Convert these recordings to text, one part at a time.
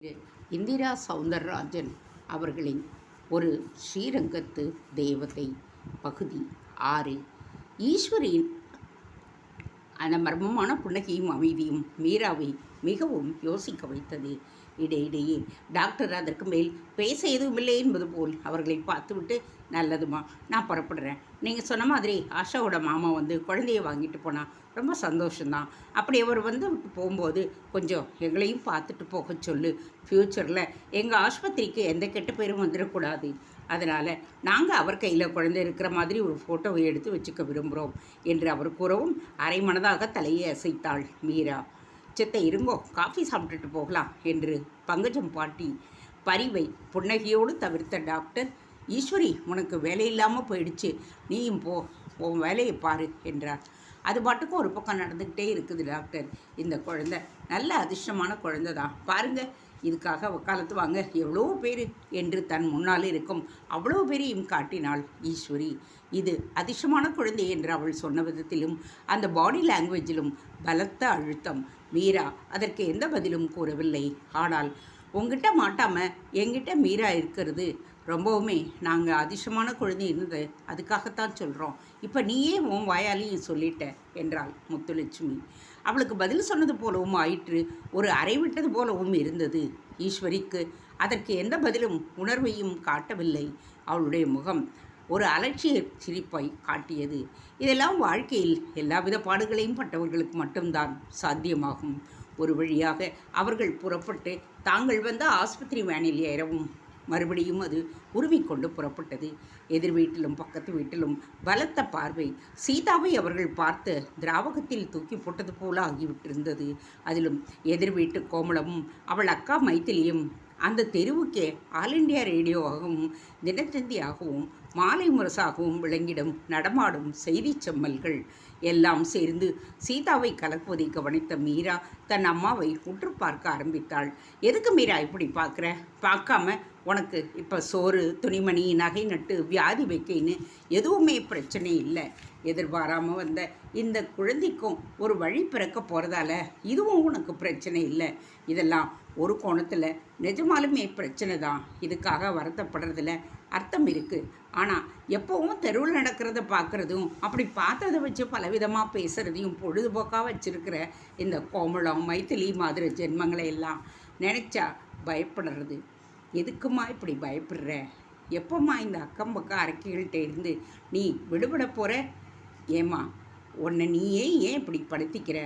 திரு இந்திரா சௌந்தரராஜன் அவர்களின் ஒரு ஸ்ரீரங்கத்து தேவதை பகுதி 6. ஈஸ்வரியின் அந்த மர்மமான புன்னகையும் அமைதியும் மீராவை மிகவும் யோசிக்க வைத்தது. இடையிடையே டாக்டர் அதற்கு மேல் பேச எதுவுமில்லை என்பது போல் அவர்களை பார்த்துவிட்டு, நல்லதுமா, நான் புறப்படுறேன். நீங்கள் சொன்ன மாதிரி ஆஷாவோட மாமா வந்து குழந்தைய வாங்கிட்டு போனால் ரொம்ப சந்தோஷந்தான். அப்படி அவர் வந்து விட்டு போகும்போது கொஞ்சம் எங்களையும் பார்த்துட்டு போக சொல்லு. ஃப்யூச்சரில் எங்கள் ஆஸ்பத்திரிக்கு எந்த கெட்ட பேரும் வந்துடக்கூடாது. அதனால் நாங்கள் அவர் கையில் குழந்தை இருக்கிற மாதிரி ஒரு ஃபோட்டோவை எடுத்து வச்சுக்க விரும்புகிறோம் என்று அவர் கூறவும் அரை மனதாக தலையை அசைத்தாள் மீரா. சித்தை இருங்கோ, காஃபி சாப்பிட்டுட்டு போகலாம் என்று பங்கஜம் பாட்டி பரிவை புன்னகையோடு தவிர்த்த டாக்டர், ஈஸ்வரி, உனக்கு வேலை இல்லாமல் போயிடுச்சு, நீயும் போ, உன் வேலையை பாரு என்றார். அது பாட்டுக்கும் ஒரு பக்கம் நடந்துக்கிட்டே இருக்குது டாக்டர். இந்த குழந்தை நல்ல அதிர்ஷ்டமான குழந்தை தான் பாருங்கள். இதுக்காக வக்காலத்து வாங்க எவ்வளோ பேர் என்று தன் முன்னால் இருக்கும் அவ்வளோ பேரையும் காட்டினாள் ஈஸ்வரி. இது அதிர்ஷ்டமான குழந்தை என்று அவள் சொன்ன விதத்திலும் அந்த பாடி லாங்குவேஜிலும் பலத்த அழுத்தம். மீரா அதற்கு எந்த பதிலும் கூறவில்லை. ஆனால் உங்ககிட்ட மாட்டாமல் எங்கிட்ட மீரா இருக்கிறது ரொம்பவுமே நாங்கள் அதிர்ஷ்டமான குழந்தை இருந்தது, அதுக்காகத்தான் சொல்கிறோம். இப்போ நீயே உன் வாயாலையும் சொல்லிட்ட என்றாள் முத்துலட்சுமி. அவளுக்கு பதில் சொன்னது போலவும் ஆயிற்று, ஒரு அறை விட்டது போலவும் இருந்தது. ஈஸ்வரிக்கு அதற்கு எந்த பதிலும் உணர்வையும் காட்டவில்லை. அவளுடைய முகம் ஒரு அலட்சிய சிரிப்பை காட்டியது. இதெல்லாம் வாழ்க்கையில் எல்லாவித பாடுகளையும் பட்டவர்களுக்கு மட்டும்தான் சாத்தியமாகும். ஒரு வழியாக அவர்கள் புறப்பட்டு தாங்கள் வந்த ஆஸ்பத்திரி வேனில் ஏறவும் மறுபடியும் அது உருவிக்கொண்டு புறப்பட்டது. எதிர் வீட்டிலும் பக்கத்து வீட்டிலும் பலத்த பார்வை. சீதாவை அவர்கள் பார்த்து திராவகத்தில் தூக்கி போட்டது போல ஆகிவிட்டிருந்தது. அதிலும் எதிர் வீட்டு கோமளமும் அவள் அக்கா மைத்திலியும் அந்த தெருவுக்கே ஆல் இண்டியா ரேடியோவாகவும் தினத்தந்தியாகவும் மாலை முரசாகவும் விளங்கிடும் நடமாடும் செய்தி செம்மல்கள் எல்லாம் சேர்ந்து சீதாவை கலக்குவதை கவனித்த மீரா தன் அம்மாவை உற்று பார்க்க ஆரம்பித்தாள். எதுக்கு மீரா இப்படி பார்க்குற? பார்க்காம உனக்கு இப்போ சோறு, துணிமணி, நகை நட்டு, வியாதி வைக்கின்னு எதுவுமே பிரச்சனை இல்லை. எதிர்பாராமல் வந்த இந்த குழந்தைக்கும் ஒரு வழி பிறக்க போகிறதால இதுவும் உனக்கு பிரச்சனை இல்லை. இதெல்லாம் ஒரு கோணத்தில் நிஜமாலுமே பிரச்சனை தான். இதுக்காக வருத்தப்படுறதுல அர்த்தம் இருக்குது. ஆனால் எப்போவும் தெருவில் நடக்கிறத பார்க்குறதும் அப்படி பார்த்ததை வச்சு பலவிதமாக பேசுகிறதையும் பொழுதுபோக்காக வச்சுருக்கிற இந்த கோமளம், மைத்திலி மாதிரி ஜென்மங்களை எல்லாம் நினச்சா பயப்படுறது. எதுக்குமா இப்படி பயப்படுற? எப்போம்மா இந்த அக்கம் பக்கம் அரக்கிகள்கிட்ட இருந்து நீ விடுபட போகிற? ஏம்மா, உன்னை நீயே ஏன் இப்படி படுத்திக்கிற?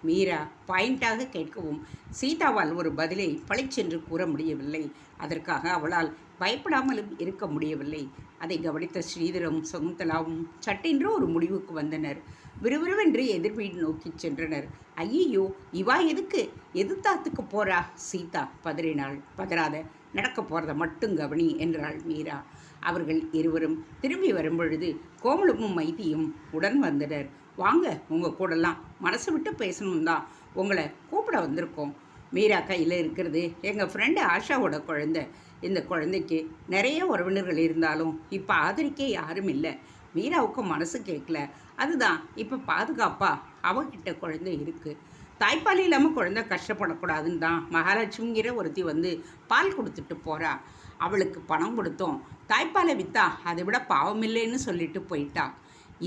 மீரா பாயிண்டாக கேட்கவும் சீதாவால் ஒரு பதிலை பளிச்சென்று கூற முடியவில்லை. அதற்காக அவளால் பயப்படாமலும் இருக்க முடியவில்லை. அதை கவனித்த ஸ்ரீதரும் சகுந்தலாவும் சட்டென்று ஒரு முடிவுக்கு வந்தனர். விறுவிறுவென்று எதிர்வீடு நோக்கி சென்றனர். ஐயோ, இவா எதுக்கு எதிர்த்தாத்துக்கு போறா? சீதா பதறினாள். பதறாத, நடக்க போகிறத மட்டும் கவனி என்றாள் மீரா. அவர்கள் இருவரும் திரும்பி வரும்பொழுது கோமளமும் மைதியும் உடன் வந்தனர். வாங்க, உங்கள் கூடலாம் மனசு விட்டு பேசணும் தான் உங்களை கூப்பிட வந்திருக்கோம். மீரா கையில் இருக்கிறது எங்கள் ஃப்ரெண்டு ஆஷாவோட குழந்தை. இந்த குழந்தைக்கு நிறைய உறவினர்கள் இருந்தாலும் இப்போ ஆதரிக்க யாரும் இல்லை. மீராவுக்கு மனசு கேட்கல. அதுதான் இப்போ பாதுகாப்பாக அவகிட்ட குழந்தை இருக்குது. தாய்ப்பால் இல்லாமல் குழந்தை கஷ்டப்படக்கூடாதுன்னு தான் மகாலட்சுமிங்கிற ஒருத்தி வந்து பால் கொடுத்துட்டு போகிறா. அவளுக்கு பணம் கொடுத்தோம், தாய்ப்பாலை விற்றா அதை விட பாவம் இல்லைன்னு சொல்லிட்டு போயிட்டா.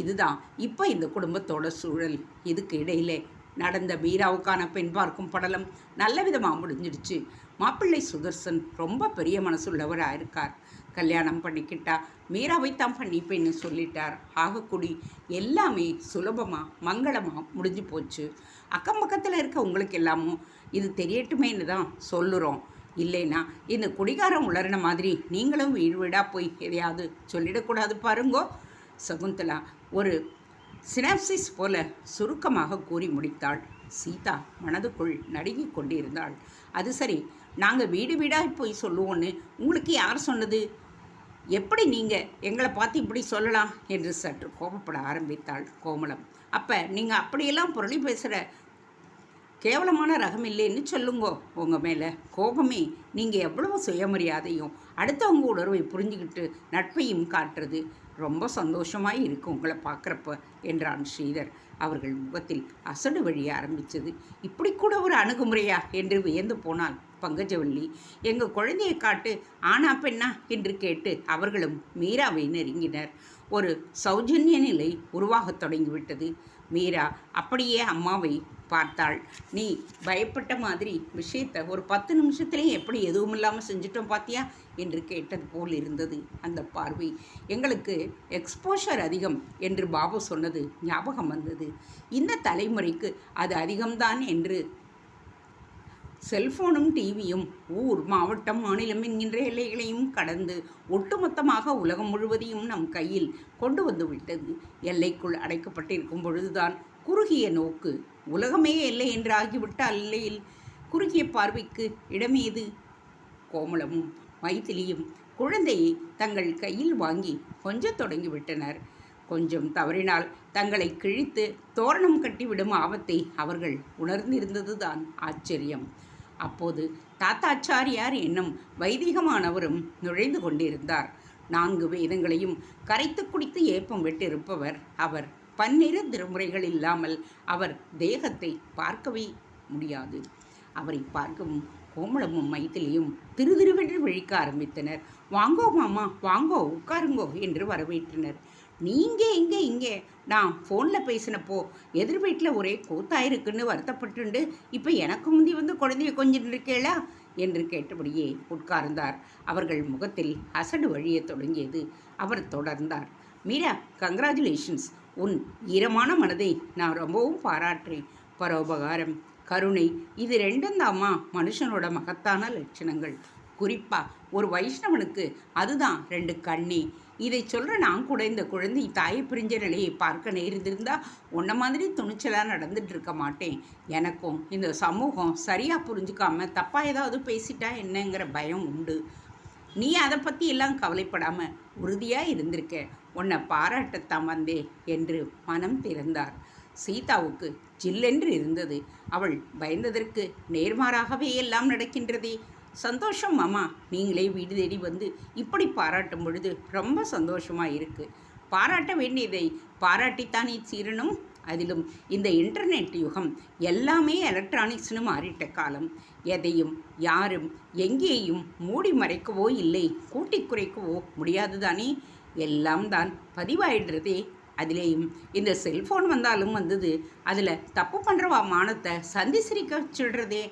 இதுதான் இப்போ இந்த குடும்பத்தோட சூழல். இதுக்கு இடையிலே நடந்த மீராவுக்கான பெண் பார்க்கும் படலம் நல்ல விதமாக முடிஞ்சிடுச்சு. மாப்பிள்ளை சுதர்சன் ரொம்ப பெரிய மனசுள்ளவராக இருக்கார். கல்யாணம் பண்ணிக்கிட்டா மீராவைத்தான் பண்ணிப்பேன்னு சொல்லிட்டார். ஆகக்கூடி எல்லாமே சுலபமாக மங்களமாக முடிஞ்சு போச்சு. அக்கம் பக்கத்தில் இருக்க உங்களுக்கு எல்லாமும் இது தெரியட்டுமேன்னு தான் சொல்லுறோம். இல்லைன்னா இந்த குடிகாரம் உளறின மாதிரி நீங்களும் வீடு வீடாக போய் எதையாவது சொல்லிடக்கூடாது பாருங்கோ. சகுந்தலா ஒரு சினாப்சிஸ் போல சுருக்கமாக கூறி முடித்தாள். சீதா மனதுக்குள் நடுங்கிக் கொண்டிருந்தாள். அது சரி, நாங்கள் வீடு வீடாக போய் சொல்லுவோன்னு உங்களுக்கு யார் சொன்னது? எப்படி நீங்கள் எங்களை பார்த்து இப்படி சொல்லலாம் என்று சற்று கோபப்பட ஆரம்பித்தாள் கோமளம். அப்போ நீங்கள் அப்படியெல்லாம் புரளி பேசுகிற கேவலமான ரகம் இல்லைன்னு சொல்லுங்கோ. உங்கள் மேலே கோபமே நீங்கள் எவ்வளவு சுயமரியாதையும் அடுத்தவங்க உணர்வை புரிஞ்சுக்கிட்டு நட்பையும் காட்டுறது ரொம்ப சந்தோஷமாக இருக்குது உங்களை பார்க்குறப்ப என்றான் ஸ்ரீதர். அவர்கள் முகத்தில் அசடு வழிய ஆரம்பித்தது. இப்படி கூட ஒரு அணுகுமுறையா என்று வியந்து போனாள் பங்கஜவல்லி. எங்கள் குழந்தையை காட்டு, ஆனா பெண்ணா என்று கேட்டு அவர்களும் மீராவை நெருங்கினர். ஒரு சௌஜன்ய நிலை உருவாகத் தொடங்கிவிட்டது. மீரா அப்படியே அம்மாவை பார்த்தாள். நீ பயப்பட்ட மாதிரி விஷயத்தை ஒரு 10 நிமிஷத்துலேயும் எப்படி எதுவும் இல்லாமல் செஞ்சுட்டோம் பார்த்தியா என்று கேட்டது போல் இருந்தது அந்த பார்வை. எங்களுக்கு எக்ஸ்போஷர் அதிகம் என்று பாபு சொன்னது ஞாபகம் வந்தது. இந்த தலைமுறைக்கு அது அதிகம்தான் என்று செல்போனும் டிவியும் ஊர், மாவட்டம், மாநிலம் என்கின்ற எல்லைகளையும் கடந்து ஒட்டுமொத்தமாக உலகம் முழுவதையும் நம் கையில் கொண்டு வந்து விட்டது. எல்லைக்குள் அடைக்கப்பட்டிருக்கும் பொழுதுதான் குறுகிய நோக்கு. உலகமே எல்லை என்று ஆகிவிட்ட எல்லையில் குறுகிய பார்வைக்கு இடமேது? கோமளமும் மைதிலியும் குழந்தையை தங்கள் கையில் வாங்கி கொஞ்சம் தொடங்கிவிட்டனர். கொஞ்சம் தவறினால் தங்களை கிழித்து தோரணம் கட்டிவிடும் ஆபத்தை அவர்கள் உணர்ந்திருந்ததுதான் ஆச்சரியம். அப்போது தாத்தாச்சாரியார் என்னும் வைதிகமானவரும் நுழைந்து கொண்டிருந்தார். 4 வேதங்களையும் கரைத்து குடித்து ஏப்பம் விட்டிருப்பவர் அவர். பன்னிரு திருமுறைகள் இல்லாமல் அவர் தேகத்தை பார்க்கவே முடியாது. அவரை பார்க்கவும் கோமளமும் மைத்திலியும் திருதிருவென்று விழிக்க ஆரம்பித்தனர். வாங்கோ மாமா, வாங்கோ, உட்காருங்கோ என்று வரவேற்றனர். நீங்கள் இங்கே நான் ஃபோனில் பேசினப்போ எதிர் வீட்டில் ஒரே கூத்தாயிருக்குன்னு வருத்தப்பட்டுண்டு இப்போ எனக்கு முந்தி வந்து குழந்தைய கொஞ்சம் இருக்கேளா என்று கேட்டபடியே உட்கார்ந்தார். அவர்கள் முகத்தில் அசடு வழிய தொடங்கியது. அவர் தொடர்ந்தார். மீரா, கங்க்ராச்சுலேஷன்ஸ். உன் ஈரமான மனதை நான் ரொம்பவும் பாராட்டுறேன். பரோபகாரம், கருணை, இது 2 தாம்மா மனுஷனோட மகத்தான லட்சணங்கள். குறிப்பாக ஒரு வைஷ்ணவனுக்கு அதுதான் 2 கண்ணே. இதை சொல்கிற நான் கூட இந்த குழந்தை தாயை பிரிஞ்ச நிலையை பார்க்க நேர்ந்திருந்தா உன்ன மாதிரி துணிச்சலாக நடந்துட்டு இருக்க மாட்டேன். எனக்கும் இந்த சமூகம் சரியாக புரிஞ்சுக்காம தப்பாக ஏதாவது பேசிட்டா என்னங்கிற பயம் உண்டு. நீ அதை பற்றி எல்லாம் கவலைப்படாமல் உறுதியாக இருந்திருக்க. உன்னை பாராட்டத்தான் வந்தே என்று மனம் திறந்தார். சீதாவுக்கு ஜில்லென்று இருந்தது. அவள் பயந்ததற்கு நேர்மாறாகவே எல்லாம் நடக்கின்றதே. சந்தோஷம் மாமா, நீங்களே வீடு தேடி வந்து இப்படி பாராட்டும் பொழுது ரொம்ப சந்தோஷமாக இருக்குது. பாராட்ட வேண்டியதை பாராட்டித்தானே சீரணும். அதிலும் இந்த இன்டர்நெட் யுகம் எல்லாமே எலக்ட்ரானிக்ஸ்னு மாறிட்ட காலம். எதையும் யாரும் எங்கேயும் மூடி மறைக்கவோ இல்லை கூட்டி குறைக்கவோ முடியாது தானே. எல்லாம் தான் பதிவாயிடுறதே. அதிலேயும் இந்த செல்ஃபோன் வந்தாலும் வந்தது. அதில் தப்பு பண்ணுறவா மானத்தை சந்தி சிரிக்க வச்சுடுறதே.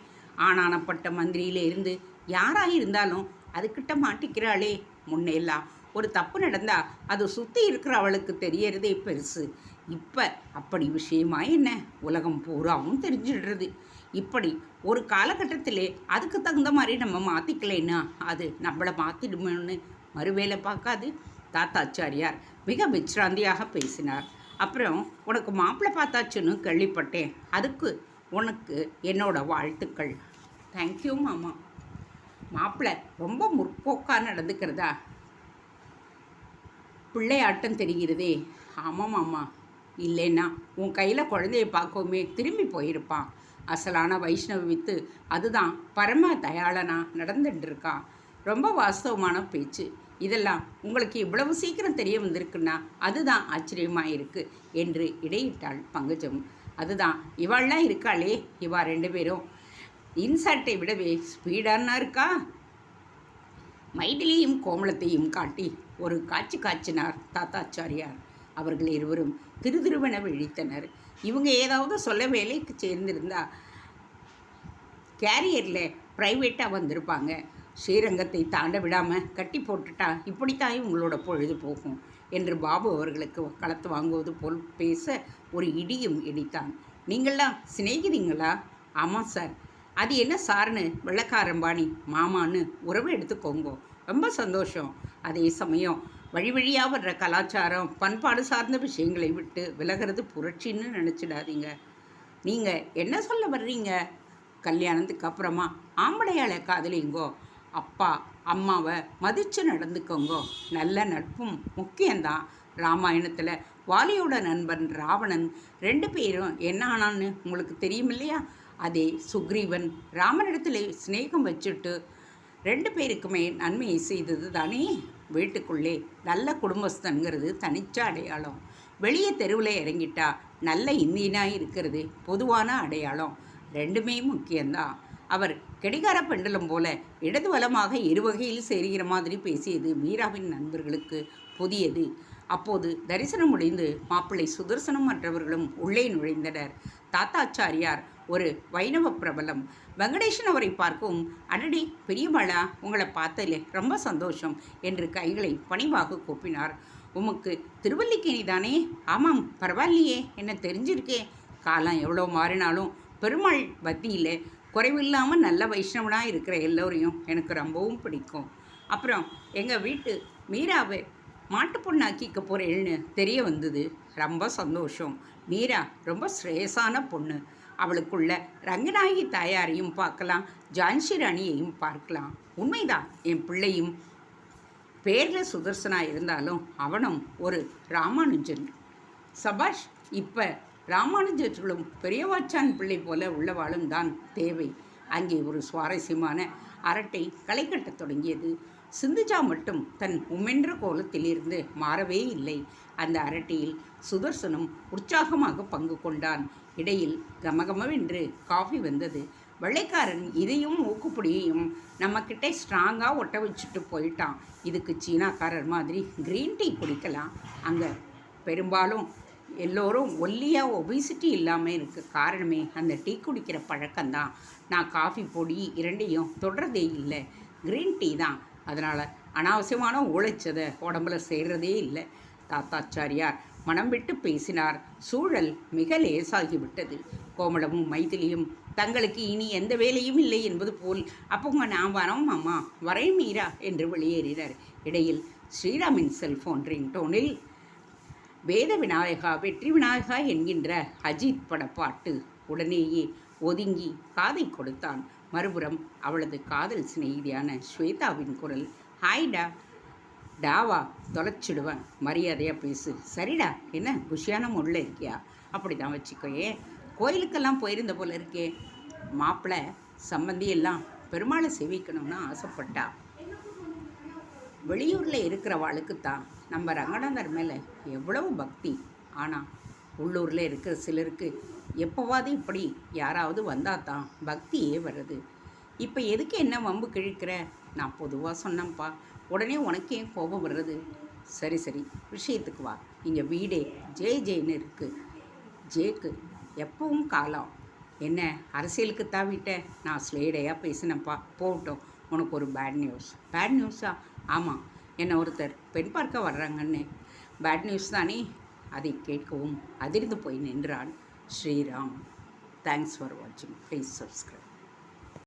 ஆனானப்பட்ட மந்திரியிலேருந்து யாராக இருந்தாலும் அதுக்கிட்ட மாட்டிக்கிறாளே. முன்னெல்லாம் ஒரு தப்பு நடந்தால் அது சுற்றி இருக்கிற அவளுக்கு தெரியறதே பெருசு. இப்போ அப்படி விஷயமா என்ன, உலகம் பூராவும் தெரிஞ்சிடுறது. இப்படி ஒரு காலகட்டத்திலே அதுக்கு தகுந்த மாதிரி நம்ம மாற்றிக்கலைன்னா அது நம்மளை மாற்றிடுமோன்னு மறுவேளை பார்க்காது. தாத்தாச்சாரியார் மிக விச்ராந்தியாக பேசினார். அப்புறம் உனக்கு மாப்பிள்ளை பார்த்தாச்சுன்னு கேள்விப்பட்டேன். அதுக்கு உனக்கு என்னோட வாழ்த்துக்கள். தேங்க்யூ மாமா. மாப்பிள்ளை ரொம்ப முற்போக்காக நடந்துக்கிறதா பிள்ளையாட்டம் தெரிகிறதே. ஆமாம் மாமா. இல்லைன்னா உன் கையில் குழந்தைய பார்க்கவுமே திரும்பி போயிருப்பான். அசலான வைஷ்ணவ வித்து அதுதான் பரம தயாளனா நடந்துட்டுருக்கான். ரொம்ப வாஸ்தவமான பேச்சு. இதெல்லாம் உங்களுக்கு இவ்வளவு சீக்கிரம் தெரிய வந்திருக்குன்னா அதுதான் ஆச்சரியமாக இருக்குது என்று இடையிட்டாள் பங்கஜம். அதுதான் இவாள்லாம் இருக்காளே, இவா 2 பேரும் இன்சார்ட்டை விடவே ஸ்பீடானா இருக்கா. மைதிலியும் கோமளத்தையும் காட்டி ஒரு காட்சி காய்ச்சினார் தாத்தாச்சாரியார். அவர்கள் இருவரும் திருதிருவென விழித்தனர். இவங்க ஏதாவது சொல்ல வேலைக்கு சேர்ந்திருந்தா கேரியரில் ப்ரைவேட்டாக வந்திருப்பாங்க. ஸ்ரீரங்கத்தை தாண்ட விடாமல் கட்டி போட்டுட்டா இப்படித்தான் உங்களோட பொழுது போகும் என்று பாபு அவர்களுக்கு வக்காலத்து வாங்குவது போல் பேச ஒரு இடியும் இடித்தான். நீங்கள்லாம் சிநேகிதிங்களா? ஆமாம் சார். அது என்ன சார்னு வெள்ளக்காரம்பாணி மாமான்னு உறவு எடுத்துக்கோங்கோ. ரொம்ப சந்தோஷம். அதே சமயம் வழி வழியாக வர்ற கலாச்சாரம் பண்பாடு சார்ந்த விஷயங்களை விட்டு விலகிறது புரட்சின்னு நினச்சிடாதீங்க. நீங்கள் என்ன சொல்ல வர்றீங்க? கல்யாணத்துக்கு அப்புறமா ஆம்பளையாளை காதலிங்கோ, அப்பா அம்மாவை மதித்து நடந்துக்கோங்கோ. நல்ல நட்பும் முக்கியம்தான். ராமாயணத்தில் வாலியோட நண்பன் ராவணன் 2 பேரும் என்ன ஆனான்னு உங்களுக்கு தெரியும் இல்லையா? அதே சுக்ரீவன் ராமனிடத்தில் சிநேகம் வச்சுட்டு 2 பேருக்குமே நன்மையை செய்தது தானே. வீட்டுக்குள்ளே நல்ல குடும்பஸ்தனுங்கிறது தனிச்ச அடையாளம். வெளியே தெருவில் இறங்கிட்டா நல்ல இந்தியனாக இருக்கிறது பொதுவான அடையாளம். 2மே முக்கியம்தான். அவர் கடிகார பெண்டலம் போல இடது வலமாக இருவகையில் சேர்கிற மாதிரி பேசியது மீராவின் நண்பர்களுக்கு புதியது. அப்போது தரிசனம் முடிந்து மாப்பிள்ளை சுதர்சனம் மற்றவர்களும் உள்ளே நுழைந்தனர். தாத்தாச்சாரியார் ஒரு வைணவ பிரபலம். வெங்கடேசன் அவரை பார்க்கவும், அடடி பெரியம்மாளா, உங்களை பார்த்ததில்லை, ரொம்ப சந்தோஷம் என்று கைகளை பணிவாக கூப்பினார். உமக்கு திருவல்லிக்கேணி தானே? ஆமாம், பரவாயில்லையே, என்ன தெரிஞ்சிருக்கே. காலம் எவ்வளோ மாறினாலும் பெருமாள் பக்தியில் குறைவில்லாமல் நல்ல வைஷ்ணவனாக இருக்கிற எல்லோரையும் எனக்கு ரொம்பவும் பிடிக்கும். அப்புறம் எங்கள் வீட்டு மீராவை மாட்டு பொண்ணாக்கிக்க போகிறேன்னு தெரிய வந்தது. ரொம்ப சந்தோஷம். மீரா ரொம்ப ஸ்ரேயஸான பொண்ணு. அவளுக்குள்ள ரங்கநாயகி தாயாரையும் பார்க்கலாம், ஜான்சி ராணியையும் பார்க்கலாம். உண்மைதான், என் பிள்ளையும் பேரில் சுதர்சனாக இருந்தாலும் அவனும் ஒரு ராமானுஜன். சபாஷ். இப்போ ராமானுஜர்களும் பெரியவாச்சான் பிள்ளை போல உள்ளவாளும் தான் தேவை. அங்கே ஒரு சுவாரஸ்யமான அரட்டை களை கட்டத் தொடங்கியது. சிந்துஜா மட்டும் தன் உம்மென்ற கோலத்திலிருந்து மாறவே இல்லை. அந்த அரட்டையில் சுதர்சனும் உற்சாகமாக பங்கு கொண்டான். இடையில் கமகமவென்று காஃபி வந்தது. வெள்ளைக்காரன் இதையும் ஊக்குப்பொடியையும் நம்மக்கிட்ட ஸ்ட்ராங்காக ஒட்ட வச்சுட்டு போயிட்டான். இதுக்கு சீனாக்காரர் மாதிரி க்ரீன் டீ குடிக்கலாம். அங்கே பெரும்பாலும் எல்லோரும் ஒல்லியாக ஒபிசிட்டி இல்லாமல் இருக்க காரணமே அந்த டீ குடிக்கிற பழக்கம்தான். நான் காஃபி பொடி இரண்டையும் தொடுறதே இல்லை, க்ரீன் டீ தான். அதனால் அனாவசியமான உழைச்சதை உடம்புல சேர்றதே இல்லை. தாத்தாச்சாரியார் மனம் விட்டு பேசினார். சூழல் மிக லேசாகிவிட்டது. கோமளமும் மைதிலியும் தங்களுக்கு இனி எந்த வேலையும் இல்லை என்பது போல், அப்போங்க நான் வரோம் அம்மா, வரேன் மீரா என்று வெளியேறினர். இடையில் ஸ்ரீராமின் செல்போன் ரிங்டோனில் வேத விநாயகா வெற்றி விநாயகா என்கின்ற அஜித் படப்பாட்டு. உடனேயே ஒதுங்கி காதை கொடுத்தான். மறுபுறம் அவளது காதல் சிநேகிதியான ஸ்வேதாவின் குரல். ஹாய்டா. டாவா தொலைச்சிடுவேன், மரியாதையாக பேசு. சரிடா, என்ன குஷியான முள்ள இருக்கியா? அப்படி தான் வச்சுக்கோயே. கோயிலுக்கெல்லாம் போயிருந்த போல இருக்கே. மாப்பிள்ளை சம்பந்தியெல்லாம் பெருமாளை சேவிக்கணும்னு ஆசைப்பட்டா. வெளியூரில் இருக்கிறவாளுக்குத்தான் நம்ம ரங்கநாதர் மேலே எவ்வளவு பக்தி. ஆனால் உள்ளூரில் இருக்கிற சிலருக்கு எப்போவாது இப்படி யாராவது வந்தால் தான் பக்தியே வருது. இப்போ எதுக்கு என்ன வம்பு கிழிக்கிற? நான் பொதுவாக சொன்னேன்ப்பா, உடனே உனக்கே கோபம் வர்றது. சரி சரி, விஷயத்துக்கு வா. இங்கே வீடே ஜெயின்னு இருக்குது. ஜேக்கு எப்பவும் காலம். என்ன அரசியலுக்கு தாவிட்ட? நான் ஸ்லேடையாக பேசினேன்ப்பா. போகட்டும், உனக்கு ஒரு பேட் நியூஸ். பேட் நியூஸா? ஆமாம், என்னை ஒருத்தர் பெண் பார்க்க வர்றாங்கன்னு. பேட் நியூஸ் தானே? அதை கேட்கவும் அதிர்ந்து போய் நின்றான் ஸ்ரீராம். தேங்க்ஸ் ஃபார் வாட்சிங். Please subscribe.